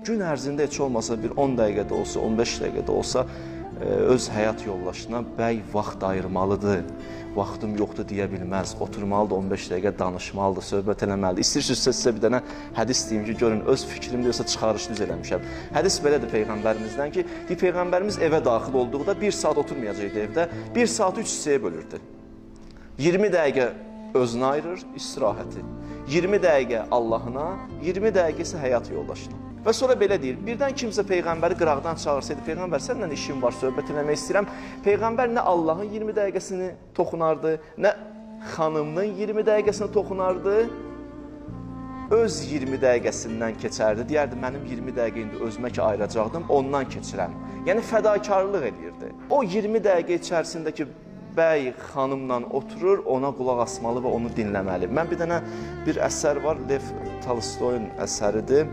gün ərzində heç olmasa bir 10 dəqiqədə olsa, 15 dəqiqədə olsa öz həyat yoldaşına bəy vaxt ayırmalıdır. Vaxtım yoxdur deyə bilməz. Oturmalıdır, 15 dəqiqə danışmalıdır, söhbət eləməlidir. İstəyirsizsə sizə bir dənə hədis deyim ki, görün öz fikrimdə yoxsa çıxarış düz eləmişəm. Hədis belədir Peyğəmbərimizdən ki, Peyğəmbərimiz evə daxil olduğunda 1 saat oturmayacaqdı evdə, 1 saatı 3 hissəyə bölürdü. 20 dəqiqə özünə ayırır, istirahəti. 20 dəqiqə Allahına, 20 dəqiqə isə həyat yoldaşına. Və sonra belə deyir, birdən kimsə Peyğəmbəri qıraqdan çağırsaydı, Peyğəmbər səninlə işim var, söhbət eləmək istəyirəm. Peyğəmbər nə Allahın 20 dəqiqəsini toxunardı, nə xanımının 20 dəqiqəsini toxunardı, öz 20 dəqiqəsindən keçərdi. Deyərdi, mənim 20 dəqiqə indi özümə ki ayıracaqdım, ondan keçirəm. Yəni fədakarlıq edirdi. O 20 dəqiqə içərisindəki bəy xanımla oturur, ona qulaq asmalı və onu dinləməli. Mən bir dənə bir əsər var, Lev Tolstoyun əsəridir.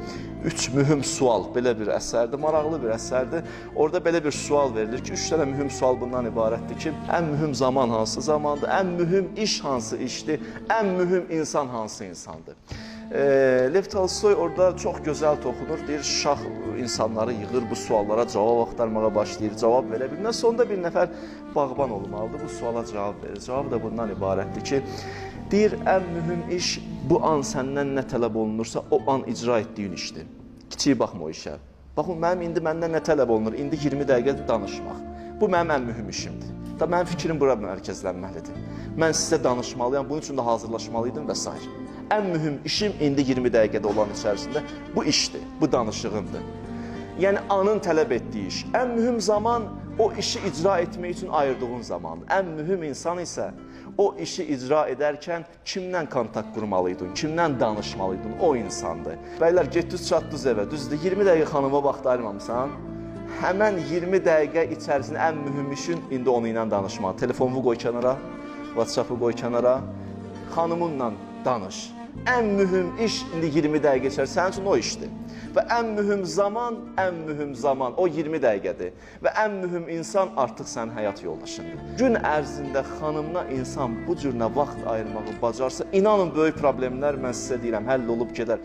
3 mühüm sual, belə bir əsərdir, maraqlı bir əsərdir. Orada belə bir sual verilir ki, 3 dənə mühüm sual bundan ibarətdir ki, ən mühüm zaman hansı zamandır, ən mühüm iş hansı işdir, ən mühüm insan hansı insandır. Lev Tolstoy orada çox gözəl toxunur, deyir, şah insanları yığır, bu suallara cavab axtarmağa başlayır, cavab verə bilməz. Sonda bir nəfər bağban olmalıdır, bu suala cavab verir. Cavab da bundan ibarətdir ki, deyir, ən mühüm iş bu an səndən nə tələb olunursa, o an icra etdiyin işdir. Kiçik baxma o işə. Baxın, məndən nə tələb olunur? İndi 20 dəqiqə danışmaq. Bu mənim ən mühüm işimdir. Da mənim fikrim bura mərkəzlənməlidir. Mən sizə danışmalıyam, bunun üçün də hazırlaşmalıydım və s. Ən mühüm işim indi 20 dəqiqədə olan içərisində bu işdir, bu danışığımdır. Yəni, anın tələb etdiyi iş. Ən mühüm zaman o işi icra etmək üçün ayırdığın zamandır. Ən mühüm insan isə o işi icra edərkən kimdən kontakt qurmalıydın, kimdən danışmalıydın, o insandır. Bəylər, get düz çatdınız evə, düzdür, 20 dəqiqə xanıma vaxt ayırmamısan, həmən 20 dəqiqə içərisində ən mühüm işin indi onu ilə danışmaq. Telefonumu qoy kənara, WhatsApp-ı qoy kənara, xanımınla danış. Ən mühüm iş indi 20 dəqiqə içərisində sənin üçün o işdir. Və ən mühüm zaman o 20 dəqiqədir. Və ən mühüm insan artıq sənin həyat yoldaşındır. Gün ərzində xanımına insan bu cür nə vaxt ayırmağı bacarsa, inanın böyük problemlər mən sizə deyirəm, həll olub gedər.